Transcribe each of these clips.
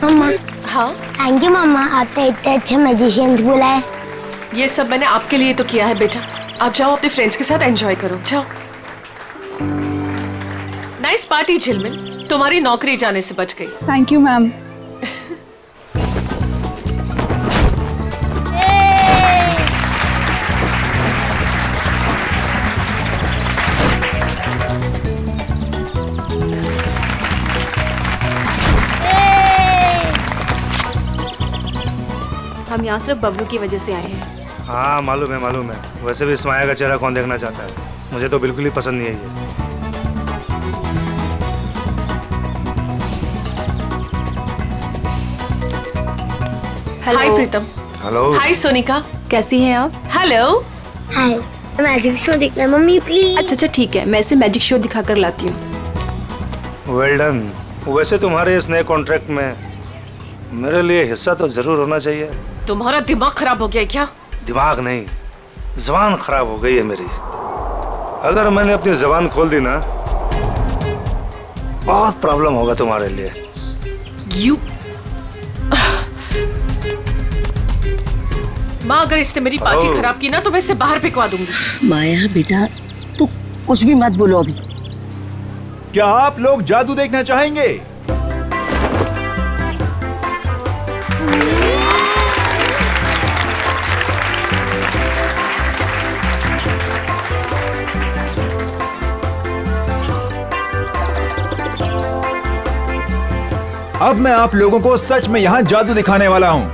मम्मा। हाँ, thank you मम्मा, आपने इतने अच्छे मैजिशियंस बुलाए। ये सब मैंने आपके लिए तो किया है बेटा। आप जाओ अपने फ्रेंड्स के साथ एंजॉय करो, जाओ। नाइस पार्टी झिलमिल, तुम्हारी नौकरी जाने से बच गई। Thank you ma'am. हम यहाँ सिर्फ बबलू की वजह से आए हैं। हाँ मालूम है। वैसे भी इस माया का चेहरा कौन देखना चाहता है। मुझे तो बिल्कुल ही पसंद नहीं है ये। हेलो। हाय प्रीतम। हेलो। हाय सोनिका। कैसी हैं आप? हेलो। हाय, मैजिक शो देखना है मम्मी प्लीज। अच्छा ठीक है, मैं इसे मैजिक शो दिखा कर लाती हूँ। Well done. वैसे तुम्हारे इस नए कॉन्ट्रैक्ट में मेरे लिए हिस्सा तो जरूर होना चाहिए। तुम्हारा दिमाग खराब हो गया है क्या? दिमाग नहीं, जुबान खराब हो गई है मेरी। अगर मैंने अपनी जुबान खोल दी ना, बहुत प्रॉब्लम होगा तुम्हारे लिए। यू माँ, अगर इसने मेरी पार्टी खराब की ना तो मैं इसे बाहर फेंकवा दूंगी। माया बेटा, तू कुछ भी मत बोलो अभी। क्या आप लोग जादू देखना चाहेंगे? अब मैं आप लोगों को सच में यहाँ जादू दिखाने वाला हूँ।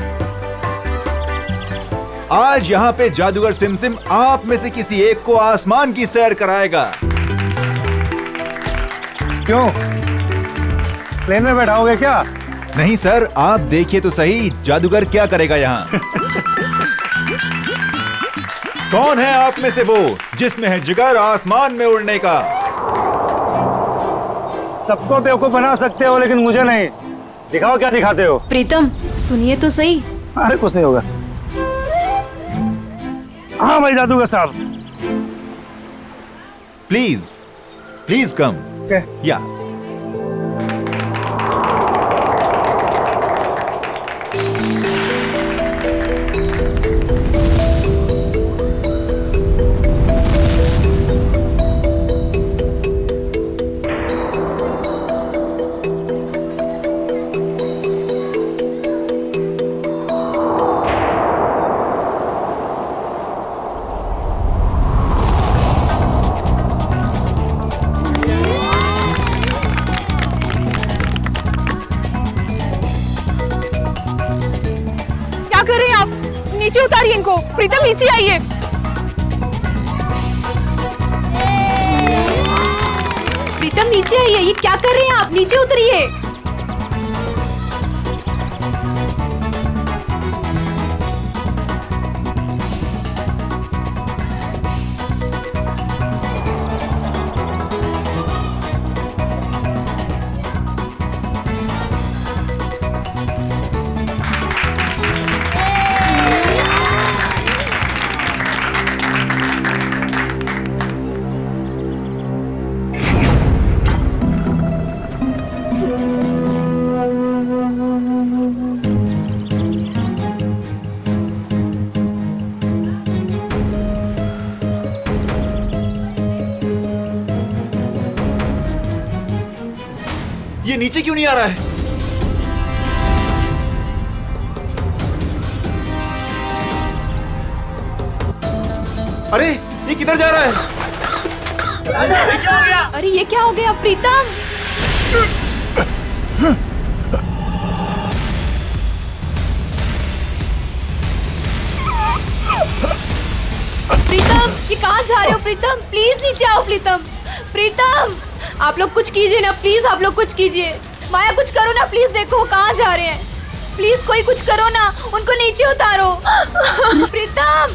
आज यहाँ पे जादूगर सिमसिम आप में से किसी एक को आसमान की सैर कराएगा। क्यों, प्लेन में बैठाओगे क्या? नहीं सर, आप देखिए तो सही जादूगर क्या करेगा यहाँ। कौन है आप में से वो जिसमें है जिगर आसमान में उड़ने का? सबको बेवकूफ बना सकते हो लेकिन मुझे नहीं। दिखाओ क्या दिखाते हो। प्रीतम सुनिए तो सही। अरे कुछ नहीं होगा। हाँ भाई जादूगर साहब। Please please come. या क्या कर रहे हैं आप? नीचे उतारिए इनको। प्रीतम नीचे आइए। प्रीतम नीचे आइए, ये क्या कर रहे हैं आप? नीचे उतरिए। ये नीचे क्यों नहीं आ रहा है? अरे ये किधर जा रहा है? अरे ये क्या हो गया प्रीतम? प्रीतम ये कहाँ जा रहे हो प्रीतम? प्लीज नीचे आओ प्रीतम। प्रीतम आप लोग कुछ कीजिए ना प्लीज, आप लोग कुछ कीजिए। माया कुछ करो ना प्लीज, देखो वो कहाँ जा रहे हैं। प्लीज कोई कुछ करो ना, उनको नीचे उतारो। प्रीतम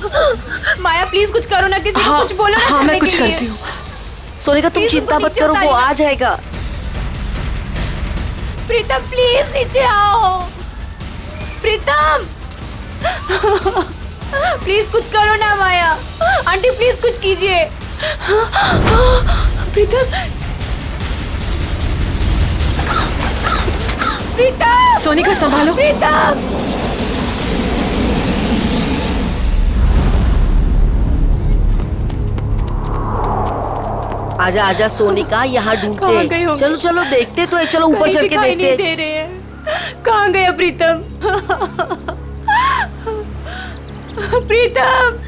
माया प्लीज कुछ करो ना, किसी को कुछ बोलो ना। हाँ मैं करने कुछ के लिए। करती हूँ। सोनिका तुम प्लीज चिंता उनको मत नीचे करो, वो उतारिए। आ जाएगा। प्रीतम प्लीज नीचे आओ। प्रीतम प्लीज कुछ करो ना माया। आंटी प्लीज कुछ कीजिए। प्रीतम प्रीतम सोनिका संभालो। प्रीतम आजा आजा सोनिका, यहाँ कहाँ ढूंढते गए हैं। होंगे? चलो चलो देखते तो है, चलो ऊपर कहीं चढ़ के दिखाई नहीं देखते दे हैं। रहे हैं। कहाँ गया प्रीतम? प्रीतम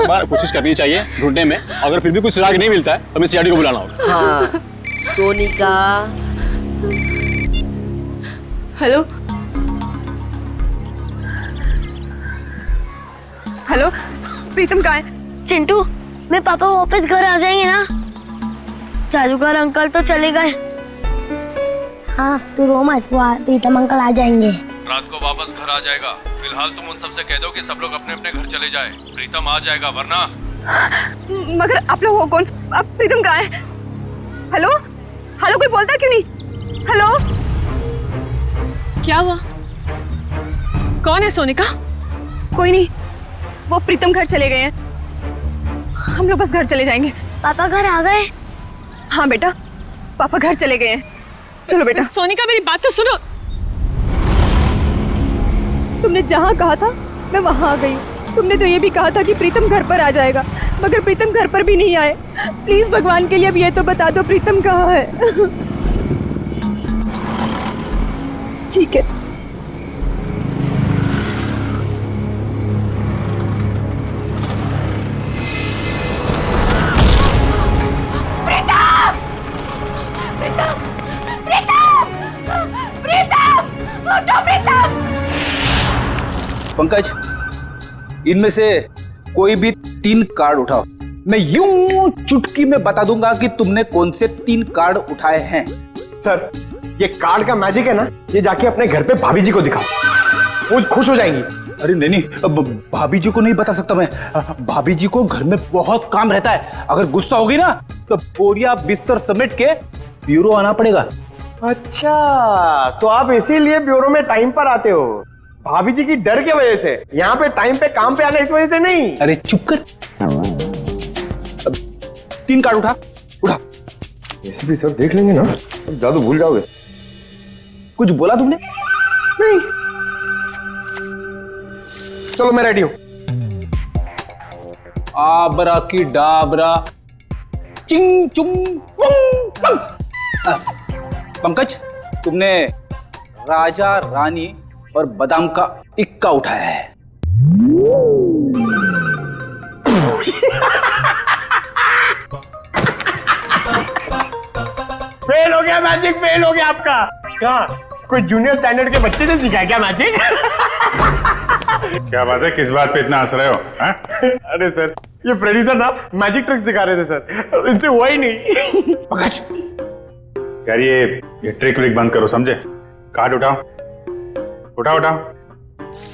बार कोशिश करनी चाहिए ढूंढने में। अगर फिर भी कुछ सुराग नहीं मिलता है तो हमें सीआईडी को बुलाना होगा। हाँ सोनिका। हेलो हेलो, प्रीतम कहाँ है? चिंटू, मेरे पापा वापस घर आ जाएंगे ना? जादूगर अंकल तो चले गए। हाँ तू रो मत, वो प्रीतम अंकल आ जाएंगे। रात को वापस घर आ जाएगा। फिलहाल तुम उन सबसे कह दो कि सब लोग अपने अपने घर चले जाए। प्रीतम आ जाएगा, वरना मगर आप लोग हो कौन? अब प्रीतम कहाँ है? हेलो हेलो, कोई बोलता क्यों नहीं? हेलो क्या हुआ? कौन है सोनिका? कोई नहीं, वो प्रीतम घर चले गए हैं। हम लोग बस घर चले जाएंगे। पापा घर आ गए? हाँ बेटा, पापा घर चले गए हैं। चलो बेटा। सोनिका मेरी बात तो सुनो। तुमने जहाँ कहा था मैं वहाँ आ गई। तुमने तो ये भी कहा था कि प्रीतम घर पर आ जाएगा, मगर प्रीतम घर पर भी नहीं आए। प्लीज भगवान के लिए अब ये तो बता दो प्रीतम कहाँ है। ठीक है। पंकज, इनमें से कोई भी 3 कार्ड उठाओ। मैं यूं चुटकी में बता दूंगा कि तुमने कौन से 3 कार्ड उठाए हैं। सर, ये कार्ड का मैजिक है ना, ये जाके अपने घर पे भाभी जी को दिखाओ, वो खुश हो जाएंगी। अरे नहीं, अब भाभी जी को नहीं बता सकता मैं। भाभी जी को घर में बहुत काम रहता है। अगर गुस्सा होगी ना तो बोरिया बिस्तर समेट के ब्यूरो आना पड़ेगा। अच्छा, तो आप इसीलिए ब्यूरो में टाइम पर आते हो, भाभी जी की डर की वजह से। यहाँ पे टाइम पे काम पे आना इस वजह से नहीं। अरे चुप कर। 3 कार्ड उठा। ऐसे भी सर देख लेंगे ना, अब जादू भूल जाओगे। कुछ बोला तुमने? नहीं। चलो मैं रेडी हूं। आबरा की डाबरा चिंग चुंग पंकज, तुमने राजा रानी और बादाम का इक्का उठाया है। फेल हो गया मैजिक, फेल हो गया आपका। कहाँ कोई जूनियर स्टैंडर्ड के बच्चे ने सिखाया क्या मैजिक? क्या बात है, किस बात पे इतना हंस रहे हो? अरे सर, ये फ्रेडी सर ना मैजिक ट्रिक सिखा रहे थे सर, इनसे हुआ ही नहीं। पंकज यार, ये ट्रिक व्रिक बंद करो, समझे? कार्ड उठाओ,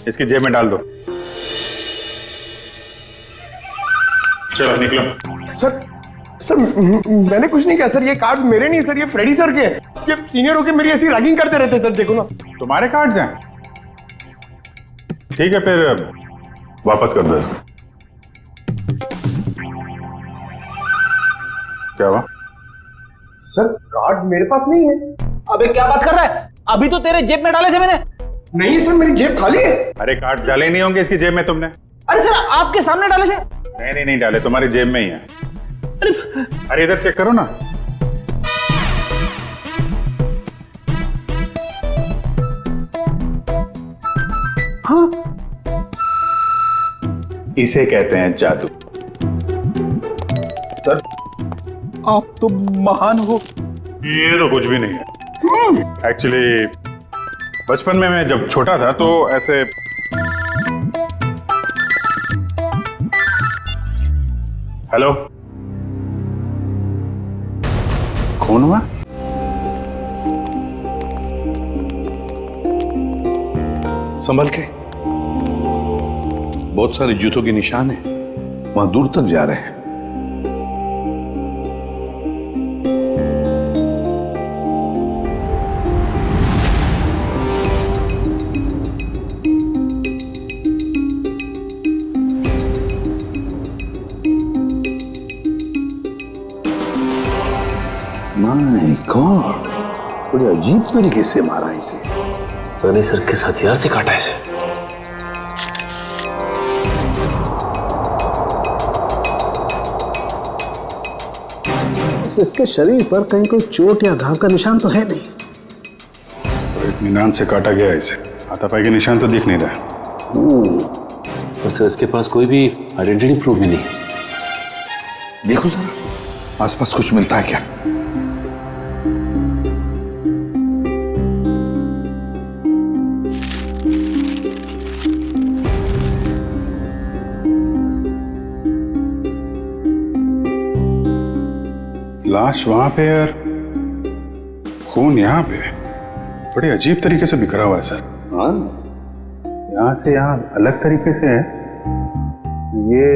इसकी जेब में डाल दो। चलो निकलो। सर मैंने कुछ नहीं किया सर, ये कार्ड्स मेरे नहीं सर, ये फ्रेडी सर के। ये सीनियर होके मेरी ऐसी रैगिंग करते रहते सर, देखो ना। तुम्हारे कार्ड्स हैं? ठीक है, फिर वापस कर दो इसको। क्या हुआ? सर कार्ड्स मेरे पास नहीं है। अबे क्या बात कर रहा है? अभी तो तेरे जेब में डाले थे मैंने। नहीं सर, मेरी जेब खाली है। अरे कार्ड्स डाले नहीं होंगे इसकी जेब में तुमने? अरे सर, आपके सामने डाले थे। नहीं डाले, तुम्हारी जेब में ही है। अरे इधर चेक करो ना। हाँ, इसे कहते हैं जादू। सर आप तो महान हो। ये तो कुछ भी नहीं है। एक्चुअली बचपन में मैं जब छोटा था तो ऐसे हेलो कौन हुआ? संभल के, बहुत सारे जूतों के निशान हैं, वहां दूर तक जा रहे हैं। माय गॉड, बड़ी अजीब तरीके से मारा इसे। पता नहीं सर किस हथियार से काटा इसे। इसके शरीर पर कहीं कोई चोट या घाव का निशान तो है नहीं। और इत्मीनान से काटा गया इसे, हाथापाई के निशान तो दिख नहीं रहा। तो सर इसके पास कोई भी आइडेंटिटी प्रूफ भी नहीं। देखो जरा आसपास कुछ मिलता है क्या? लाश वहां पे और खून यहाँ पे, बड़े अजीब तरीके से बिखरा हुआ है सर। हाँ, यहाँ से यहाँ अलग तरीके से है, ये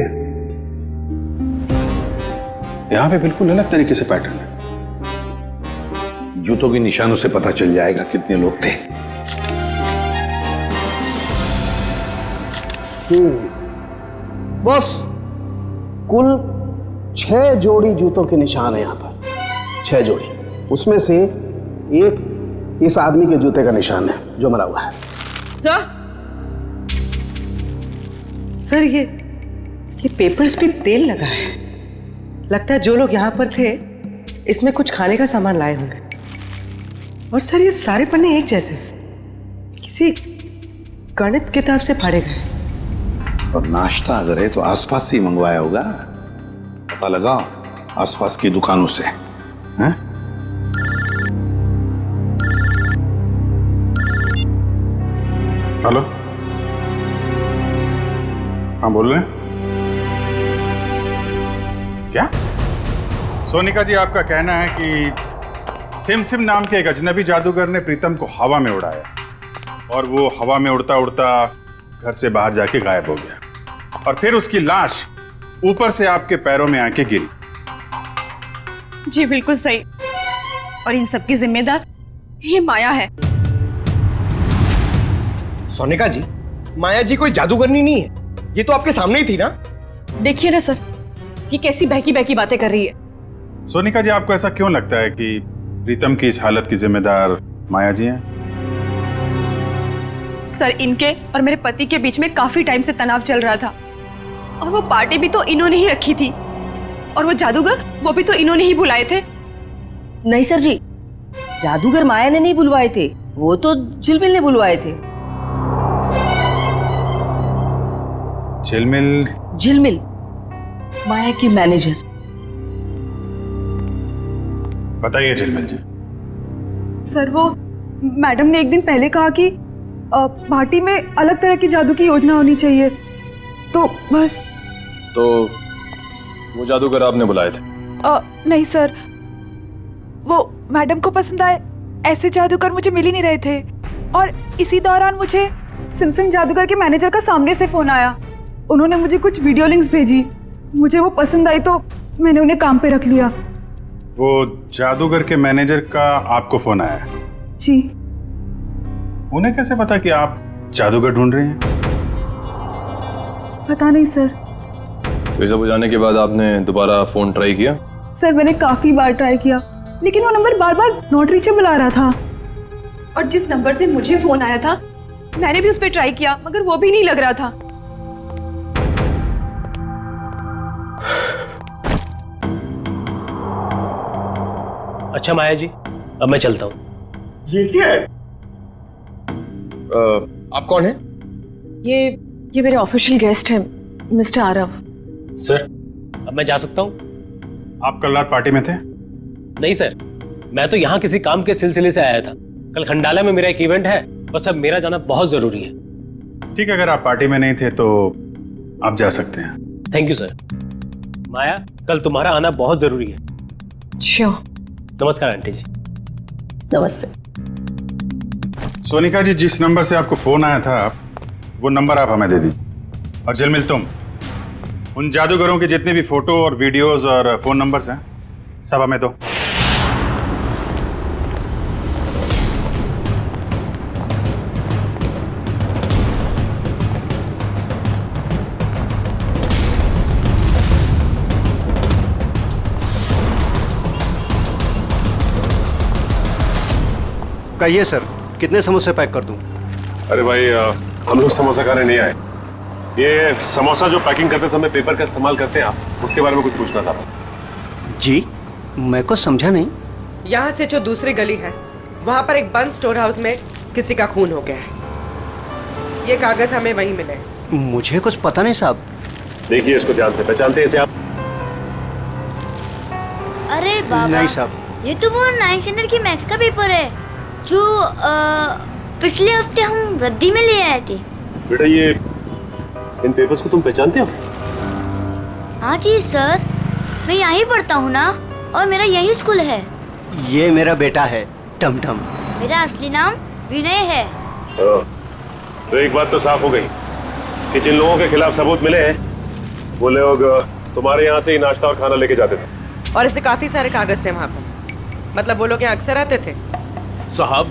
यहाँ पे बिल्कुल अलग तरीके से पैटर्न है। जूतों के निशानों से पता चल जाएगा कितने लोग थे। बॉस, कुल 6 जोड़ी जूतों के निशान है यहाँ पर, 6 जोड़ी। उसमें से एक इस आदमी के जूते का निशान है जो मरा हुआ है। सर ये पेपर्स पे तेल लगा है। लगता है जो लोग यहाँ पर थे इसमें कुछ खाने का सामान लाए होंगे। और सर ये सारे पन्ने एक जैसे, किसी गणित किताब से फाड़े गए। और नाश्ता अगर है तो आसपास से ही मंगवाया होगा। पता लगा आसपास की दुकानों से। हैं? हेलो, हाँ बोल रहे हैं? क्या? सोनिका जी, आपका कहना है कि सिम नाम के एक अजनबी जादूगर ने प्रीतम को हवा में उड़ाया और वो हवा में उड़ता उड़ता घर से बाहर जाके गायब हो गया, और फिर उसकी लाश ऊपर से आपके पैरों में आके गिरी। जी बिल्कुल सही। और इन सब की जिम्मेदार ये माया है। सोनिका जी, माया जी कोई जादूगरनी नहीं है, ये तो आपके सामने ही थी ना। देखिए ना सर, ये कैसी बहकी बहकी बातें कर रही है। सोनिका जी, आपको ऐसा क्यों लगता है कि प्रीतम की इस हालत की जिम्मेदार माया जी हैं? सर, इनके और मेरे पति के बीच में काफी टाइम से तनाव चल रहा था, और वो पार्टी भी तो इन्होंने ही रखी थी, और वो जादूगर वो भी तो इन्होंने ही बुलाए थे। नहीं सर जी, जादूगर माया ने नहीं बुलवाए थे, वो तो झिलमिल ने बुलवाए थे। झिलमिल माया की मैनेजर। बताइए झिलमिल जी। सर, वो मैडम ने एक दिन पहले कहा कि पार्टी में अलग तरह की जादू की योजना होनी चाहिए, तो बस। तो वो जादूगर आपने बुलाए थे? नहीं सर, वो मैडम को पसंद आए ऐसे जादूगर मुझे मिल ही नहीं रहे थे, और इसी दौरान मुझे सिमसिम जादूगर के मैनेजर का सामने से फोन आया। उन्होंने मुझे कुछ वीडियो लिंक्स भेजी, मुझे वो पसंद आई तो मैंने उन्हें काम पे रख लिया। वो जादूगर के मैनेजर का आपको फोन आया? जी। उन्हें कैसे पता कि आप जादूगर ढूंढ रहे हैं? पता नहीं सर। ये सब हो जाने के बाद आपने दोबारा फोन ट्राई किया? सर, मैंने काफी बार ट्राई किया, लेकिन वो नंबर बार बार नॉट रीचेबल आ रहा था। और जिस नंबर से मुझे फोन आया था मैंने भी उस पर ट्राई किया, मगर वो भी नहीं लग रहा था। अच्छा माया जी, अब मैं चलता हूँ। ये क्या है? आप कौन है? ये मेरे ऑफिशियल गेस्ट हैं, मिस्टर आरव। सर, अब मैं जा सकता हूँ? आप कल रात पार्टी में थे? नहीं सर, मैं तो यहाँ किसी काम के सिलसिले से आया था। कल खंडाला में मेरा एक इवेंट है और सब मेरा जाना बहुत जरूरी है। ठीक है, अगर आप पार्टी में नहीं थे तो आप जा सकते हैं। Thank you sir. माया, कल तुम्हारा आना बहुत जरूरी है। श्योर। नमस्कार आंटी जी। नमस्ते। सोनिका जी, जिस नंबर से आपको फोन आया था वो नंबर आप हमें दे दीजिए। और झिलमिल, तुम उन जादूगरों के जितने भी फोटो और वीडियोस और फोन नंबर्स हैं सब हमें दो। कहिए सर, कितने समोसे पैक कर दूं? अरे भाई, हम लोग समोसा खाने नहीं आए। ये समोसा जो पैकिंग करते समय पेपर का इस्तेमाल करते हैं आप, उसके बारे में कुछ पूछना था। जी, मैं को समझा नहीं। यहाँ से जो दूसरी गली है वहाँ पर एक बंद स्टोर हाउस में किसी का खून हो गया है। ये कागज हमें वहीं मिले। मुझे कुछ पता नहीं साहब। देखिए इसको ध्यान से, पहचानते हैं इसे आप? अरे बाबा, नहीं साहब, ये तो वो 9th स्टैंडर्ड की मैथ्स का पेपर है जो पिछले हफ्ते हम रद्दी में ले आए थे। बेटा, ये इन पेपर्स को तुम पहचानते हो? हाँ जी सर, मैं यहीं पढ़ता हूँ ना, और मेरा यही स्कूल है। ये मेरा बेटा है टमटम। मेरा असली नाम विनय है। तो एक बात तो साफ हो गई कि जिन लोगों के खिलाफ सबूत मिले हैं वो लोग तुम्हारे यहाँ से ही नाश्ता और खाना लेके जाते थे। और ऐसे काफी सारे कागज थे वहाँ पर। मतलब वो लोग यहाँ अक्सर आते थे? साहब,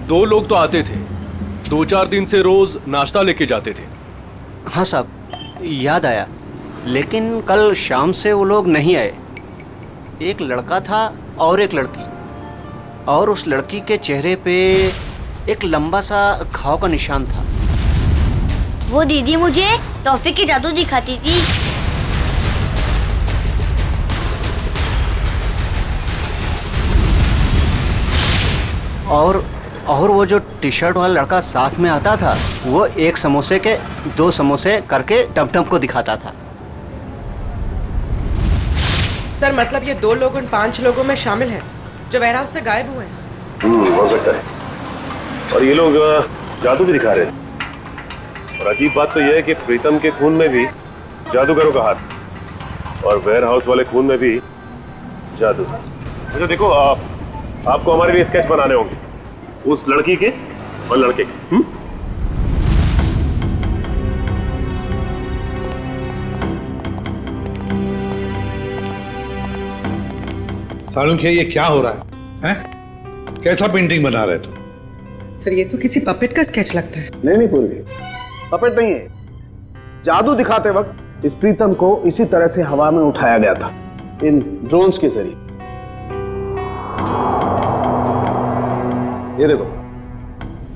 2 लोग तो आते थे, 2-4 दिन से रोज नाश्ता लेके जाते थे। हाँ साहब, याद आया, लेकिन कल शाम से वो लोग नहीं आए। एक लड़का था और एक लड़की, और उस लड़की के चेहरे पे एक लंबा सा घाव का निशान था। वो दीदी मुझे टॉफी की जादू दिखाती थी। और वो जो टी शर्ट वाला लड़का साथ में आता था, वो एक समोसे के 2 समोसे करके टमटम को दिखाता था। सर, मतलब ये 2 लोग उन 5 लोगों में शामिल हैं जो वेयरहाउस से गायब हुए हैं। हो सकता है। और ये लोग जादू भी दिखा रहे थे। और अजीब बात तो यह है कि प्रीतम के खून में भी जादूगरों का हाथ, और वेयरहाउस वाले खून में भी जादू। अच्छा देखो, आपको हमारे लिए स्केच बनाने होंगे, उस लड़की के और लड़के के। सालुंखे, ये क्या हो रहा है? हैं? कैसा पेंटिंग बना रहे तुम? सर, ये तो किसी पपेट का स्केच लगता है। नहीं पूर्वी, पपेट नहीं है। जादू दिखाते वक्त इस प्रीतम को इसी तरह से हवा में उठाया गया था, इन ड्रोन्स के जरिए। ये देखो,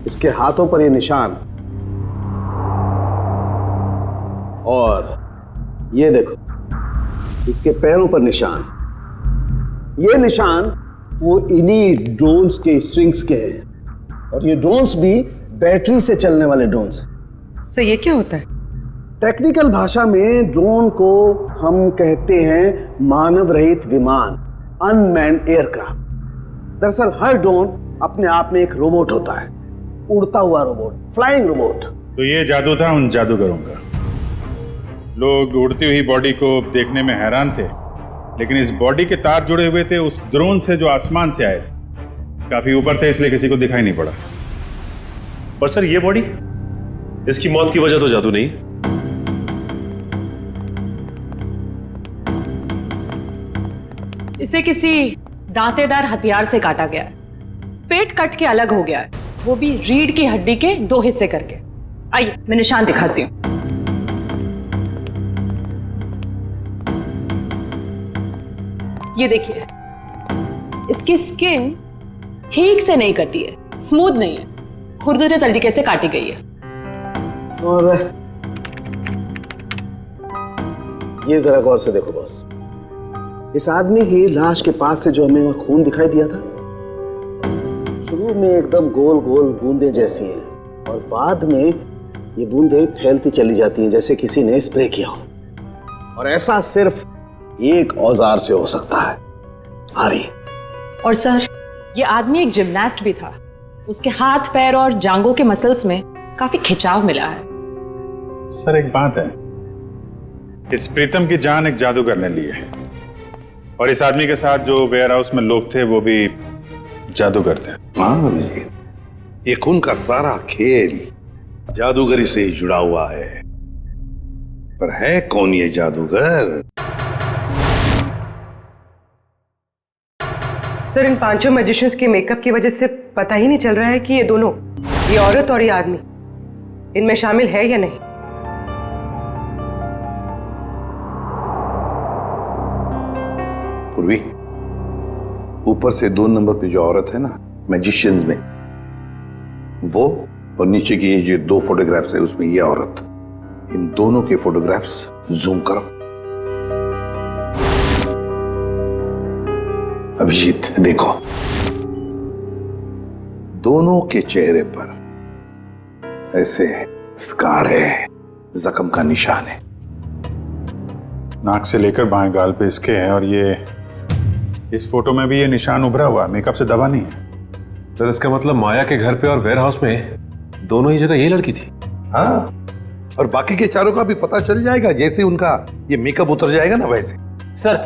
इसके हाथों पर ये निशान, और ये देखो इसके पैरों पर निशान। ये निशान वो इन्हीं ड्रोन्स के स्ट्रिंग्स के हैं, और ये ड्रोन्स भी बैटरी से चलने वाले ड्रोन्स हैं। सर, ये क्या होता है? टेक्निकल भाषा में ड्रोन को हम कहते हैं मानव रहित विमान, अनमैन्ड एयरक्राफ्ट। दरअसल हर ड्रोन अपने आप में एक रोबोट होता है, उड़ता हुआ रोबोट, फ्लाइंग रोबोट। तो ये जादू था उन जादूगरों का। लोग उड़ती हुई बॉडी को देखने में हैरान थे, लेकिन इस बॉडी के तार जुड़े हुए थे उस ड्रोन से जो आसमान से आए थे। काफी ऊपर थे, इसलिए किसी को दिखाई नहीं पड़ा। पर सर, ये बॉडी, इसकी मौत की वजह तो जादू नहीं। इसे किसी दांतेदार हथियार से काटा गया है। पेट कट के अलग हो गया है, वो भी रीढ़ की हड्डी के 2 हिस्से करके। आइए, मैं निशान दिखाती हूँ। ये देखिए, इसकी स्किन ठीक से नहीं कटी है, स्मूथ नहीं है, खुरदुरे तरीके से काटी गई है। और ये जरा गौर से देखो बॉस, इस आदमी की लाश के पास से जो हमें वहां खून दिखाई दिया था, शुरू में एकदम गोल गोल बूंदें जैसी हैं, और बाद में ये बूंदें फैलती चली जाती हैं जैसे किसी ने स्प्रे किया हो। और ऐसा सिर्फ एक औजार से हो सकता है। आ रही। और सर, ये आदमी एक जिमनास्ट भी था। उसके हाथ पैर और जांघों के मसल्स में काफी खिंचाव मिला है। सर एक बात है, इस प्रीतम की जान एक जादूगर ने ली है और इस आदमी के साथ जो वेयर हाउस में लोग थे वो भी जादूगर थे। हाँ अभिजीत, ये खून का सारा खेल जादूगरी से ही जुड़ा हुआ है। पर है कौन ये जादूगर? सर इन पांचों मैजिशियंस के मेकअप की वजह से पता ही नहीं चल रहा है कि ये दोनों, ये औरत और ये आदमी, इनमें शामिल है या नहीं। पूर्वी, ऊपर से 2 नंबर पे जो औरत है ना मैजिशियंस में, वो और नीचे की ये जो 2 फोटोग्राफ्स है उसमें ये औरत, इन दोनों के फोटोग्राफ्स जूम करो। अभिजीत देखो, दोनों के चेहरे पर ऐसे स्कार है, जख्म का निशान है। नाक से लेकर बाएं गाल पे इसके है और ये इस फोटो में भी ये निशान उभरा हुआ, मेकअप से दबा नहीं है। सर इसका मतलब माया के घर पे और वेयर हाउस में दोनों ही जगह ये लड़की थी। हाँ, और बाकी के चारों का भी पता चल जाएगा जैसे उनका ये मेकअप उतर जाएगा ना वैसे। सर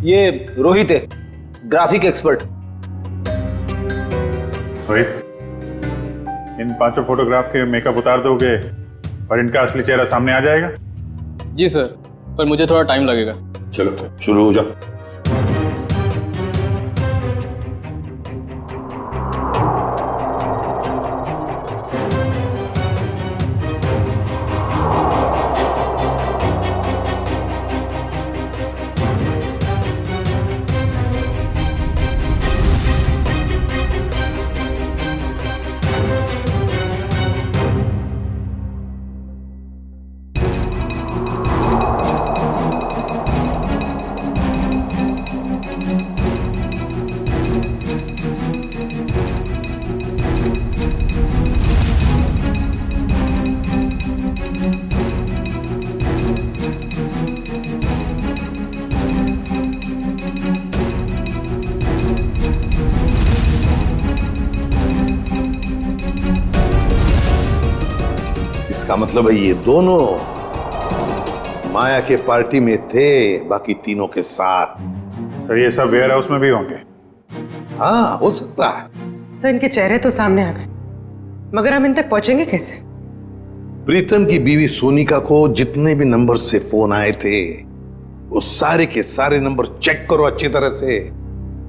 ये रोहित है, ग्राफिक एक्सपर्ट। रोहित, इन 5 फोटोग्राफ के मेकअप उतार दोगे और इनका असली चेहरा सामने आ जाएगा? जी सर, पर मुझे थोड़ा टाइम लगेगा। चलो शुरू हो जाओ। इसका मतलब है ये दोनों माया के पार्टी में थे, बाकी तीनों के साथ। सर ये सब वेयर हाउस में भी होंगे? हाँ हो सकता है। सर इनके चेहरे तो सामने आ गए, मगर हम इन तक पहुंचेंगे कैसे? प्रीतम की बीवी सोनिका को जितने भी नंबर से फोन आए थे वो सारे के सारे नंबर चेक करो अच्छी तरह से,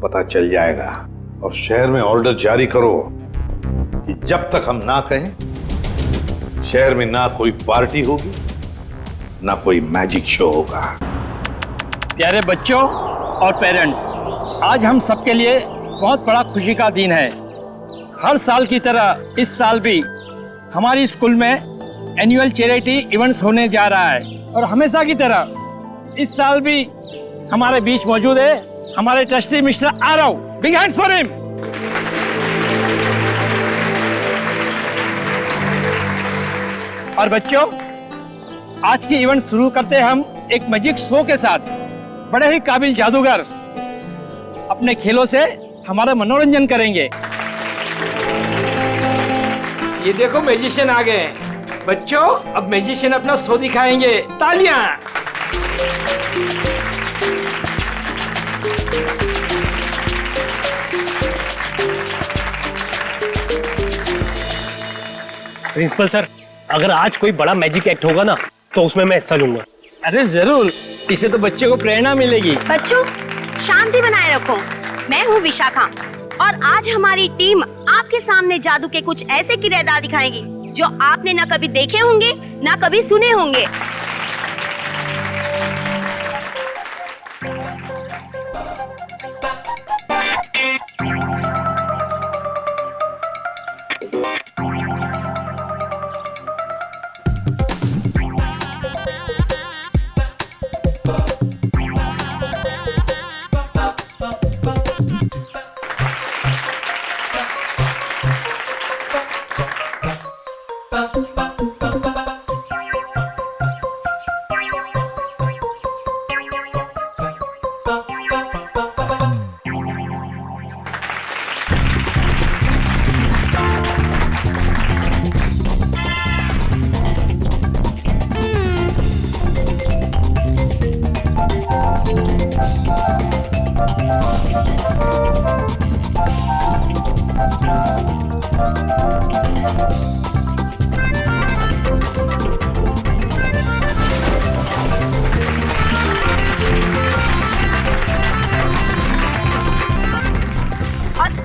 पता चल जाएगा। और शहर में ऑर्डर जारी करो कि जब तक हम ना कहें शहर में ना कोई पार्टी होगी ना कोई मैजिक शो होगा। प्यारे बच्चों और पेरेंट्स, आज हम सबके लिए बहुत बड़ा खुशी का दिन है। हर साल की तरह इस साल भी हमारी स्कूल में एनुअल चैरिटी इवेंट्स होने जा रहा है और हमेशा की तरह इस साल भी हमारे बीच मौजूद है हमारे trustee mister Aarav. Big hands for him. और बच्चों, आज की इवेंट शुरू करते हैं हम एक मैजिक शो के साथ। बड़े ही काबिल जादूगर अपने खेलों से हमारा मनोरंजन करेंगे। ये देखो मैजिशियन आ गए हैं। बच्चों, अब मैजिशियन अपना शो दिखाएंगे। तालियां। प्रिंसिपल सर, अगर आज कोई बड़ा मैजिक एक्ट होगा ना तो उसमें मैं हिस्सा लूंगा। अरे जरूर, इससे तो बच्चे को प्रेरणा मिलेगी। बच्चों शांति बनाए रखो। मैं हूँ विशाखा और आज हमारी टीम आपके सामने जादू के कुछ ऐसे किरदार दिखाएगी जो आपने ना कभी देखे होंगे ना कभी सुने होंगे।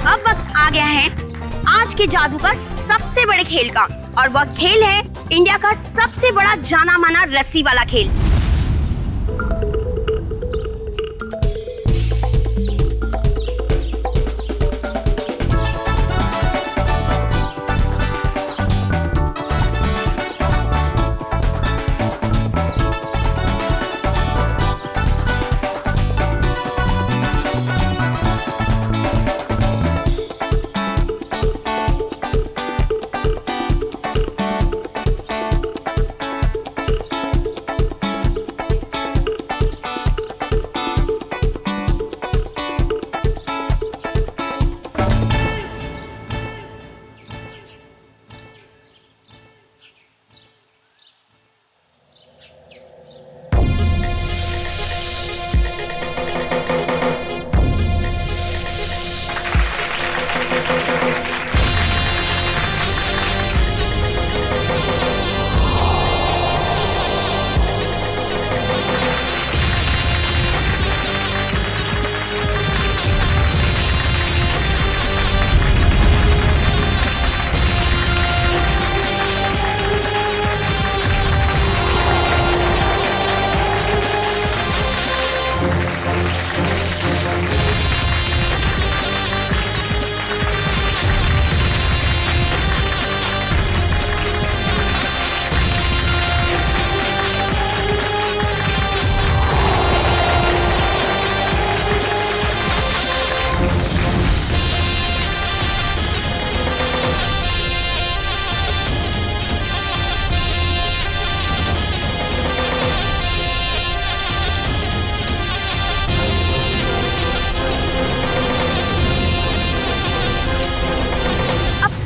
अब वक्त आ गया है आज के जादू का सबसे बड़े खेल का, और वह खेल है इंडिया का सबसे बड़ा जाना माना रस्सी वाला खेल।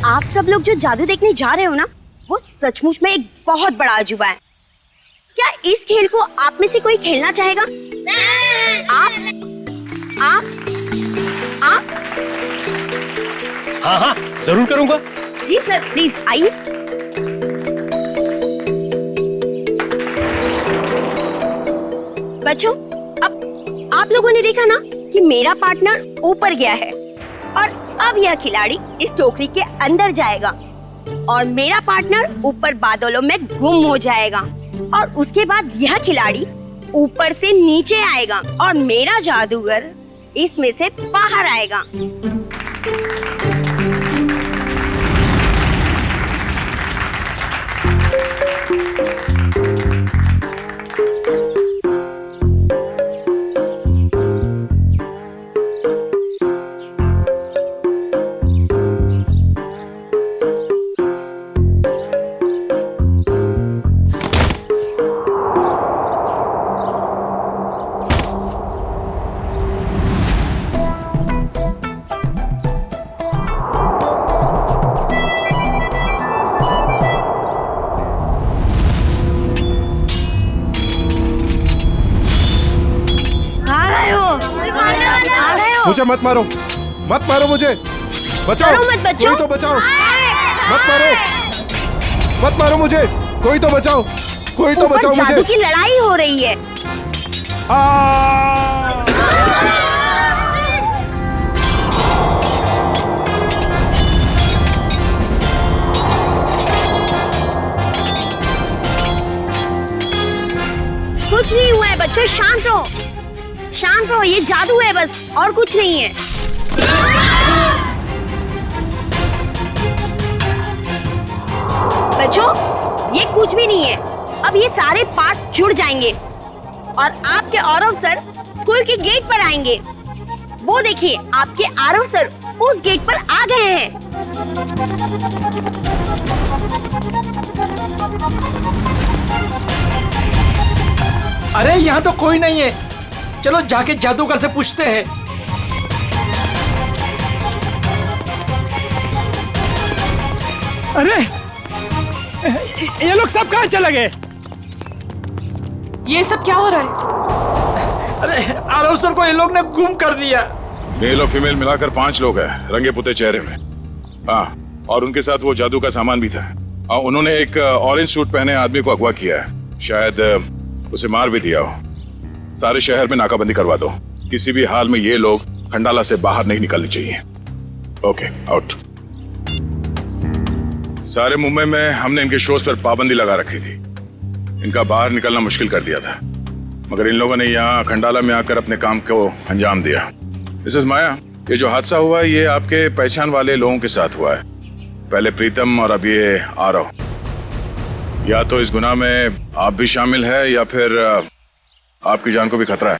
आप सब लोग जो जादू देखने जा रहे हो ना, वो सचमुच में एक बहुत बड़ा अजूबा है। क्या इस खेल को आप में से कोई खेलना चाहेगा? आप? हाँ हाँ जरूर करूंगा। जी सर, प्लीज आइए। बच्चों, अब आप लोगों ने देखा ना कि मेरा पार्टनर ऊपर गया है, और अब यह खिलाड़ी इस टोकरी के अंदर जाएगा और मेरा पार्टनर ऊपर बादलों में गुम हो जाएगा, और उसके बाद यह खिलाड़ी ऊपर से नीचे आएगा और मेरा जादूगर इसमें से बाहर आएगा। मुझे मत मारो, मत मारो मुझे, बचाओ। मत बच्चों। कोई तो बचाओ। मत मारो, मत मारो मुझे, कोई तो बचाओ, कोई तो बचाओ मुझे। जादू की लड़ाई हो रही है। कुछ नहीं हुआ है बच्चों, शांत रहो, शांत रहो, ये जादू है बस, और कुछ नहीं है। बच्चों, ये कुछ भी नहीं है। अब ये सारे पार्ट जुड़ जाएंगे और आपके आरव सर स्कूल के गेट पर आएंगे। वो देखिए, आपके आरव सर उस गेट पर आ गए हैं। अरे यहाँ तो कोई नहीं है, चलो जाके जादूगर से पूछते हैं। अरे ये लोग सब कहाँ चले गए? ये सब क्या हो रहा है? अरे आरव सर को ये लोग ने गुम कर दिया। मेल और फीमेल मिलाकर 5 लोग हैं, रंगे पुते चेहरे में। हाँ, और उनके साथ वो जादू का सामान भी था। उन्होंने एक ऑरेंज सूट पहने आदमी को अगवा किया है, शायद उसे मार भी दिया हो। सारे शहर में नाकाबंदी करवा दो, किसी भी हाल में ये लोग खंडाला से बाहर नहीं निकलने चाहिए। Okay, out. सारे मुंबई में हमने इनके शोज पर पाबंदी लगा रखी थी, इनका बाहर निकलना मुश्किल कर दिया था, मगर इन लोगों ने यहाँ खंडाला में आकर अपने काम को अंजाम दिया। मिसेस माया, ये जो हादसा हुआ है ये आपके पहचान वाले लोगों के साथ हुआ है, पहले प्रीतम और अब ये आरव। या तो इस गुनाह में आप भी शामिल है या फिर आपकी जान को भी खतरा है।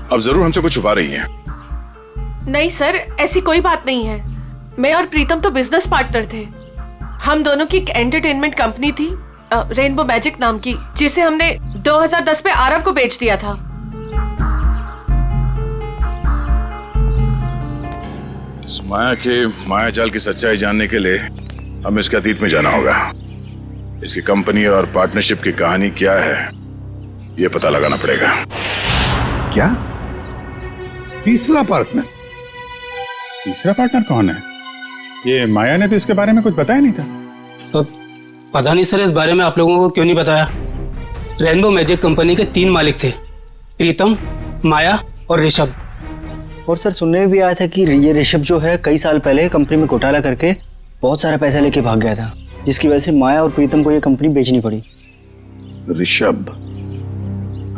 अब जरूर हमसे कुछ छुपा रही हैं। नहीं सर, ऐसी कोई बात नहीं है। मैं और प्रीतम तो बिजनेस पार्टनर थे। हम दोनों की एक एंटरटेनमेंट कंपनी थी, रेनबो मैजिक नाम की, जिसे हमने 2010 में आरव को बेच दिया था। इस माया के मायाजाल की सच्चाई जानने के लिए हमें इसके अतीत में जाना होगा। इसकी कंपनी और पार्टनरशिप की कहानी क्या है ये पता लगाना पड़ेगा। क्या? तीसरा पार्टनर? तीसरा पार्टनर कौन है? ये माया ने तो इसके बारे में कुछ बताया नहीं था। तो पता नहीं सर, इस बारे में आप लोगों को क्यों नहीं बताया। रेनबो मैजिक कंपनी के 3 मालिक थे, प्रीतम, माया और ऋषभ। और सर सुनने में भी आया था कि ये ऋषभ जो है कई साल पहले कंपनी में घोटाला करके बहुत सारा पैसा लेके भाग गया था, जिसकी वजह से माया और प्रीतम को ये कंपनी बेचनी पड़ी। ऋषभ,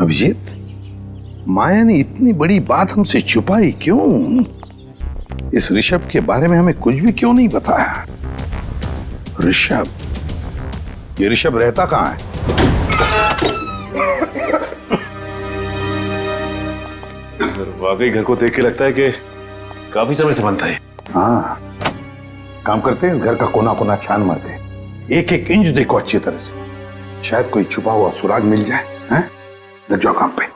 अभिजीत, माया ने इतनी बड़ी बात हमसे छुपाई क्यों? इस ऋषभ के बारे में हमें कुछ भी क्यों नहीं बताया? ऋषभ, ये ऋषभ रहता कहाँ है? वाकई घर को देख के लगता है कि काफी समय से बनता है। हाँ, काम करते हैं, घर का कोना कोना छान मारते हैं, एक एक इंच देखो अच्छी तरह से, शायद कोई छुपा हुआ सुराग मिल जाए। हैं? लग जाओ काम पे।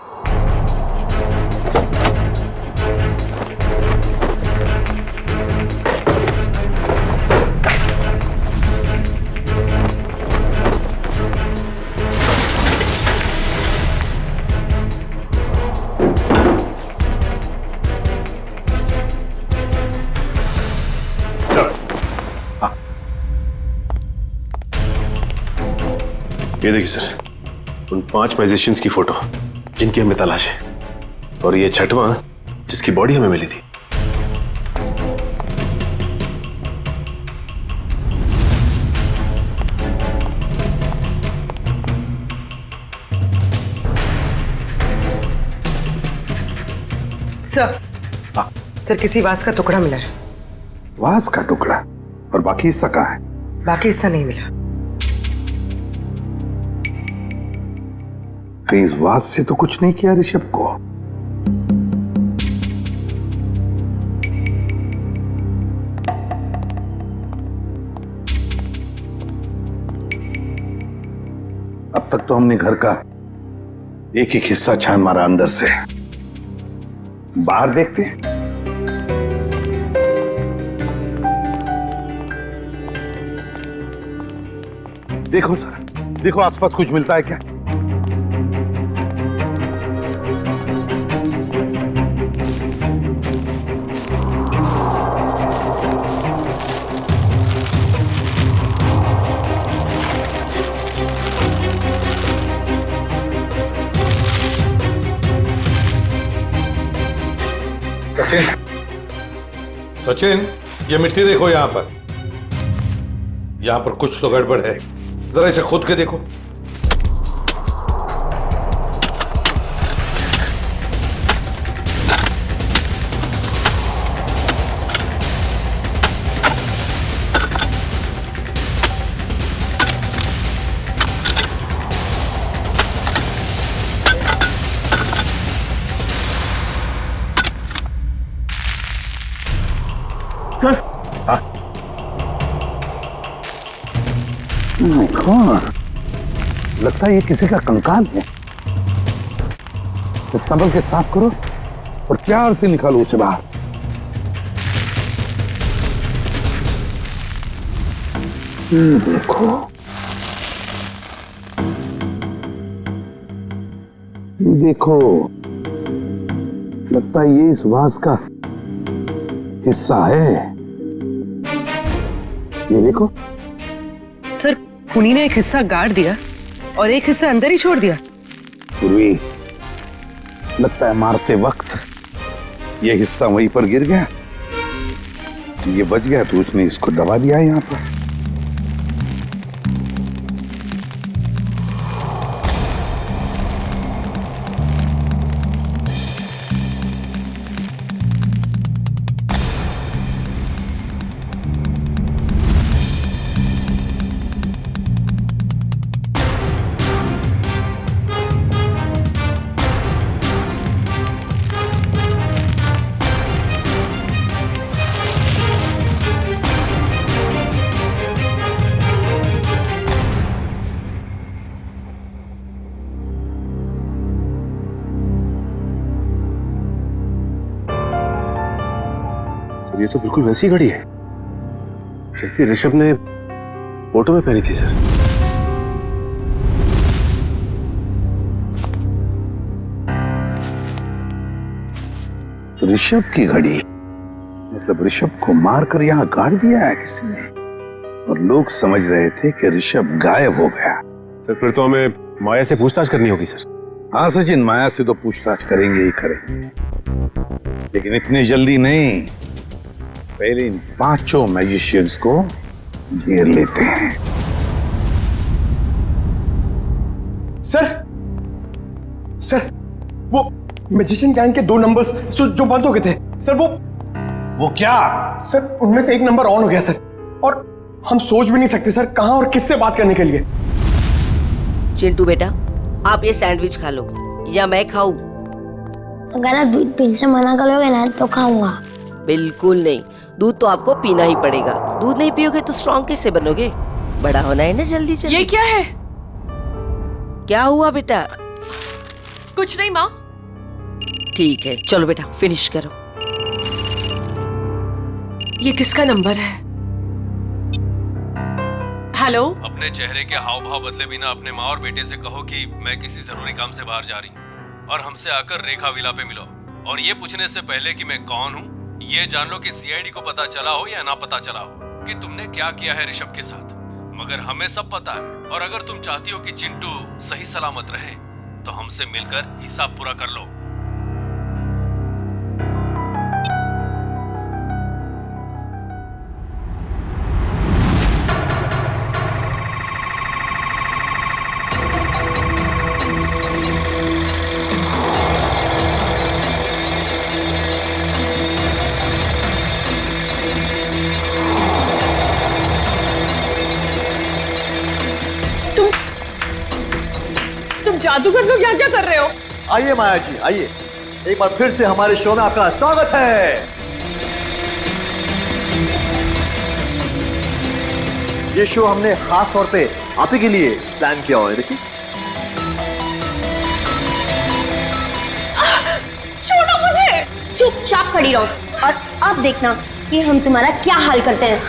ये देखिए सर, उन 5 मैजिशियंस की फोटो जिनकी हमें तलाश है, और ये 6वां जिसकी बॉडी हमें मिली थी। सर, सर किसी वास का टुकड़ा मिला है। वास का टुकड़ा? और बाकी हिस्सा कहाँ है? बाकी हिस्सा नहीं मिला। कहीं इस वास से तो कुछ नहीं किया ऋषभ को? अब तक तो हमने घर का एक एक हिस्सा छान मारा अंदर से। बाहर देखते हैं। देखो सर, देखो आसपास कुछ मिलता है क्या? सचिन, ये मिट्टी देखो यहां पर। यहां पर कुछ तो गड़बड़ है, जरा इसे खोद के देखो। लगता है ये किसी का कंकाल है। तो संभल के साफ करो और प्यार से निकालो उसे बाहर। देखो, ये देखो, लगता है ये इस वास का हिस्सा है। ये देखो। सर खुनी ने एक हिस्सा गाड़ दिया और एक हिस्सा अंदर ही छोड़ दिया। पूर्वी, लगता है मारते वक्त ये हिस्सा वहीं पर गिर गया, ये बच गया तो उसने इसको दबा दिया है यहाँ पर। ये तो बिल्कुल वैसी घड़ी है जैसी ऋषभ ने फोटो में पहनी थी सर। ऋषभ की घड़ी? मतलब ऋषभ को मारकर यहाँ गाड़ दिया है किसी ने, और लोग समझ रहे थे कि ऋषभ गायब हो गया। सर फिर तो हमें माया से पूछताछ करनी होगी सर। हाँ सचिन, माया से तो पूछताछ करेंगे ही करेंगे, लेकिन इतनी जल्दी नहीं। पहले इन 5 मैजिशियंस को घेर लेते हैं। सर वो मैजिशियन गैंग के 2 नंबर्स जो बंद हो गए थे सर, वो क्या सर, उनमें से एक नंबर ऑन हो गया सर, और हम सोच भी नहीं सकते सर कहां और किससे बात करने के लिए। चिंटू बेटा, आप ये सैंडविच खा लो या मैं खाऊं? अगर आप दिल से मना करोगे ना तो खाऊंगा। बिल्कुल नहीं, दूध तो आपको पीना ही पड़ेगा। दूध नहीं पियोगे तो स्ट्रॉन्ग कैसे बनोगे? बड़ा होना है ना जल्दी जल्दी। ये क्या है? क्या हुआ बेटा? कुछ नहीं माँ। ठीक है चलो बेटा फिनिश करो। ये किसका नंबर है? हेलो। अपने चेहरे के हाव भाव बदले बिना अपने माँ और बेटे से कहो कि मैं किसी जरूरी काम से बाहर जा रही हूँ और हमसे आकर रेखा विला पे मिलो। और ये पूछने से पहले कि मैं कौन हूँ, ये जान लो कि सीआईडी को पता चला हो या ना पता चला हो कि तुमने क्या किया है ऋषभ के साथ, मगर हमें सब पता है। और अगर तुम चाहती हो कि चिंटू सही सलामत रहे तो हमसे मिलकर हिसाब पूरा कर लो। जादूगर लोग यहाँ क्या कर रहे हो? आइए माया जी आइए, एक बार फिर से हमारे शो में आपका स्वागत है। ये शो हमने खास तौर पे आप ही के लिए प्लान किया हुआ है। देखिए छोड़ो मुझे। चुपचाप खड़ी रहो और अब देखना कि हम तुम्हारा क्या हाल करते हैं।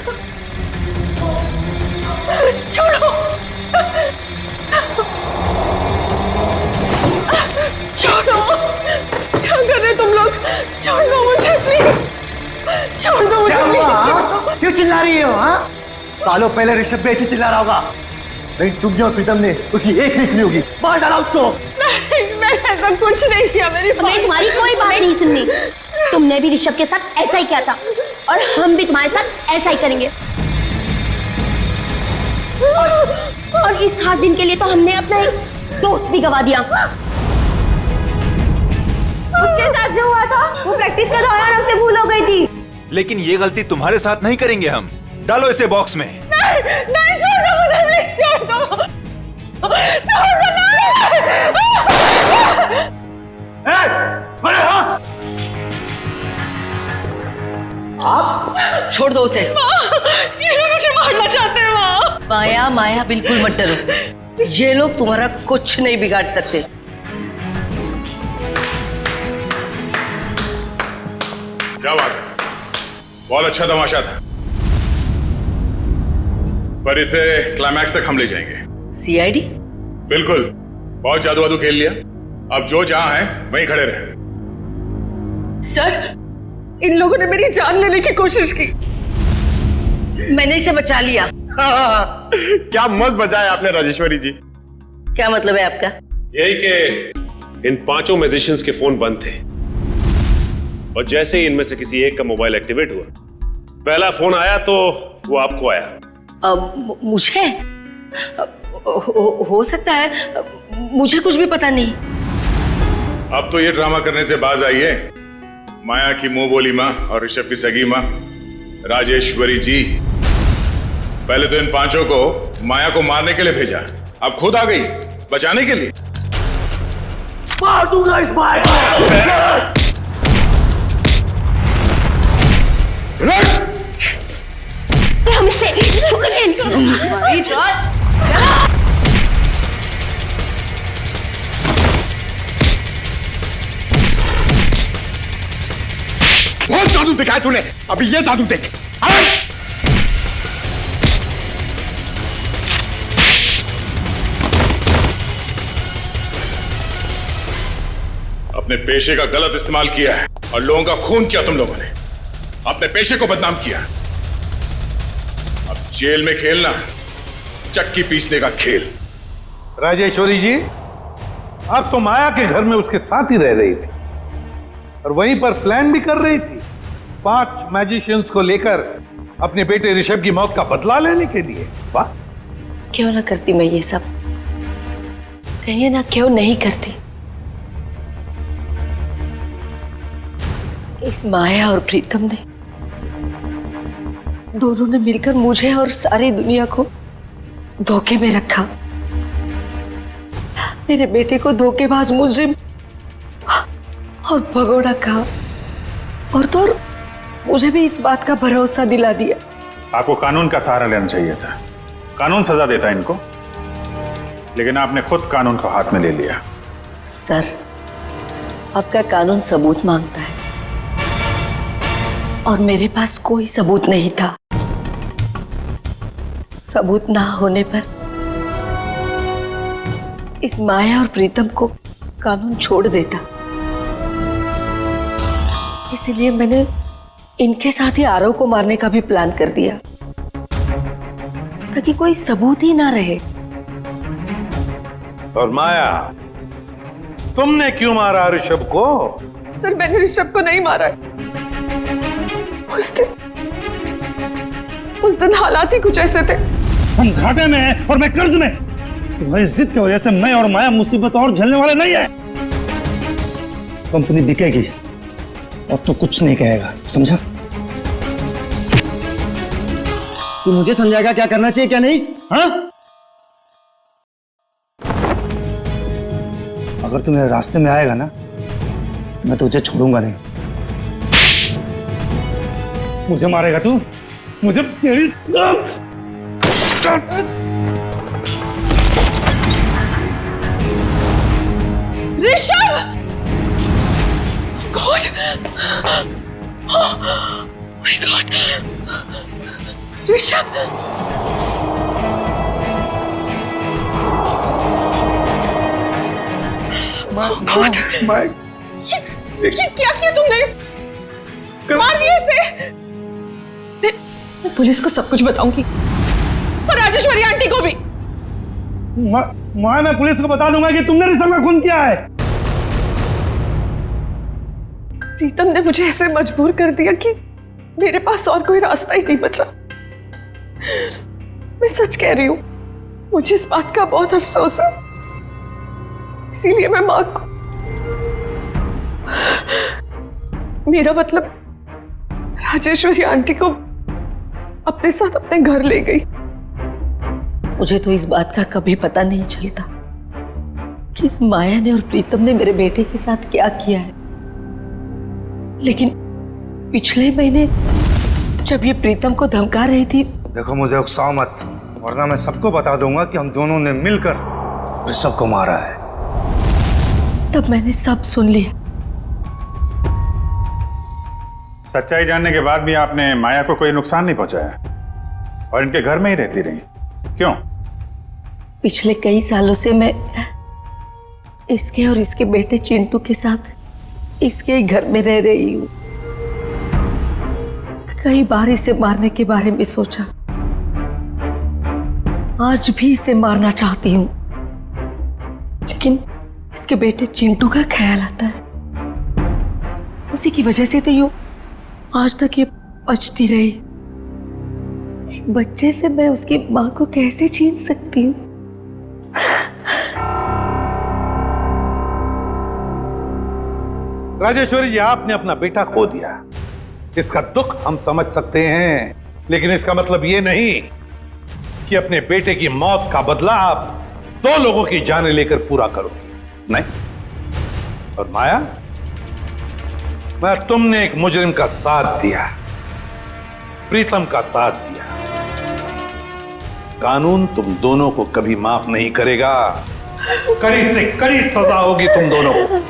छोड़ो छोड़ो, क्या कर रहे तुम लोग? छोड़ दो मुझे प्लीज, छोड़ दो मुझे प्लीज। क्यों चिल्ला रही हो? हाँ, सालों पहले ऋषभ भी ऐसे चिल्ला रहा होगा। नहीं तुम और प्रीतम ने उसकी एक नहीं सुनी होगी, मार डाला उसको। नहीं मैंने ऐसा कुछ नहीं किया। हमें तुम्हारी कोई बात नहीं सुननी। तुमने भी ऋषभ के साथ ऐसा ही किया था और हम भी तुम्हारे साथ ऐसा ही करेंगे। और इस खास दिन के लिए तो हमने अपना एक दोस्त भी गवा दिया। उसके साथ जो हुआ था वो प्रैक्टिस के दौरान हमसे भूल हो गई थी। लेकिन ये गलती तुम्हारे साथ नहीं करेंगे हम। डालो इसे बॉक्स में। नहीं छोड़ दो मुझे प्लीज, छोड़ दो, छोड़ दो। आप छोड़ दो उसे। ये लोग मुझे मारना चाहते हैं माँ। माया माया बिल्कुल मत डरो, ये लोग तुम्हारा कुछ नहीं बिगाड़ सकते। क्या बात है, बहुत अच्छा तमाशा था, पर इसे क्लाइमैक्स तक हम ले जाएंगे। सीआईडी? बिल्कुल, बहुत जादू वादू खेल लिया, अब जो जहां है वहीं खड़े रहे। सर, इन लोगों ने मेरी जान लेने की कोशिश की। मैंने इसे बचा लिया। क्या मस्त बचाया आपने राजेश्वरी जी। क्या मतलब है आपका? यही कि इन पांचों मैजिशियंस के फोन बंद थे और जैसे ही इनमें से किसी एक का मोबाइल एक्टिवेट हुआ, पहला फोन आया तो वो आपको आया। मुझे हो सकता है, मुझे कुछ भी पता नहीं। अब तो ये ड्रामा करने से बाज आई है। माया की मुंह बोली माँ और ऋषभ की सगी माँ राजेश्वरी जी। पहले तो इन पांचों को माया को मारने के लिए भेजा, अब खुद आ गई बचाने के लिए। मार दूंगा इस माया को। हमसे बहुत जादू दिखाया तूने, अभी ये जादू देख। अपने पेशे का गलत इस्तेमाल किया है और लोगों का खून किया तुम लोगों ने, अपने पेशे को बदनाम किया। अब जेल में खेलना चक्की पीसने का खेल। राजेश्वरी जी, आप तो माया के घर में उसके साथ ही रह रही थी और वहीं पर प्लान भी कर रही थी 5 मैजिशियंस को लेकर अपने बेटे ऋषभ की मौत का बदला लेने के लिए। वाह, क्यों ना करती मैं ये सब, कहिए ना क्यों नहीं करती। इस माया और प्रीतम ने दोनों ने मिलकर मुझे और सारी दुनिया को धोखे में रखा। मेरे बेटे को धोखेबाज मुजरिम और भगोड़ा कहा और तो और मुझे भी इस बात का भरोसा दिला दिया। आपको कानून का सहारा लेना चाहिए था, कानून सजा देता इनको, लेकिन आपने खुद कानून को हाथ में ले लिया। सर, आपका कानून सबूत मांगता है और मेरे पास कोई सबूत नहीं था। सबूत ना होने पर इस माया और प्रीतम को कानून छोड़ देता। इसलिए मैंने इनके साथ ही आरव को मारने का भी प्लान कर दिया ताकि कोई सबूत ही ना रहे। और माया, तुमने क्यों मारा ऋषभ को? सर, मैंने ऋषभ को नहीं मारा है। उस दिन हालात ही कुछ ऐसे थे। हम घाटे में हैं और मैं कर्ज में। तुम्हारी जिद की वजह से मैं और माया मुसीबत और झेलने वाले नहीं है। कंपनी बिकेगी और तो कुछ नहीं कहेगा, समझा? तू मुझे समझाएगा क्या करना चाहिए क्या नहीं? हाँ? अगर तू मेरे रास्ते में आएगा ना, मैं तुझे छोड़ूंगा नहीं। मुझे मारेगा तू? मुझे तेरी Rishabh! God! My God! Rishabh! God! ये क्या किया तुमने? मार दिया इसे! मैं पुलिस को सब कुछ बताऊंगी और राजेश्वरी आंटी को भी। मैं पुलिस को बता दूंगा कि तुमने ऋषभ का खून किया है। प्रीतम ने मुझे ऐसे मजबूर कर दिया कि मेरे पास और कोई रास्ता ही नहीं बचा। मैं सच कह रही हूं, मुझे इस बात का बहुत अफसोस है। इसीलिए मैं मां को, मेरा मतलब राजेश्वरी आंटी को अपने साथ अपने घर ले गई। मुझे तो इस बात का कभी पता नहीं चलता कि इस माया ने और प्रीतम ने मेरे बेटे के साथ क्या किया है। लेकिन पिछले महीने जब ये प्रीतम को धमका रही थी। देखो, मुझे उकसाओ मत, वरना मैं सबको बता दूंगा कि हम दोनों ने मिलकर ऋषभ को मारा है। तब मैंने सब सुन लिया। सच्चाई जानने के बाद भी आपने माया को कोई नुकसान नहीं पहुंचाया और इनके घर में ही रहती रही, क्यों? पिछले कई सालों से मैं इसके और इसके बेटे चिंटू के साथ इसके ही घर में रह रही हूँ। कई बार इसे मारने के बारे में सोचा, आज भी इसे मारना चाहती हूँ, लेकिन इसके बेटे चिंटू का ख्याल आता है। उसी की वजह से तो यूं आज तक ये बचती रही। एक बच्चे से मैं उसकी माँ को कैसे छीन सकती हूँ? राजेश्वरी जी, आपने अपना बेटा खो दिया, इसका दुख हम समझ सकते हैं, लेकिन इसका मतलब ये नहीं कि अपने बेटे की मौत का बदला आप 2 लोगों की जानें लेकर पूरा करोगे। नहीं। और माया, मैं तुमने एक मुजरिम का साथ दिया, प्रीतम का साथ दिया। कानून तुम दोनों को कभी माफ नहीं करेगा। कड़ी से कड़ी सजा होगी तुम दोनों को।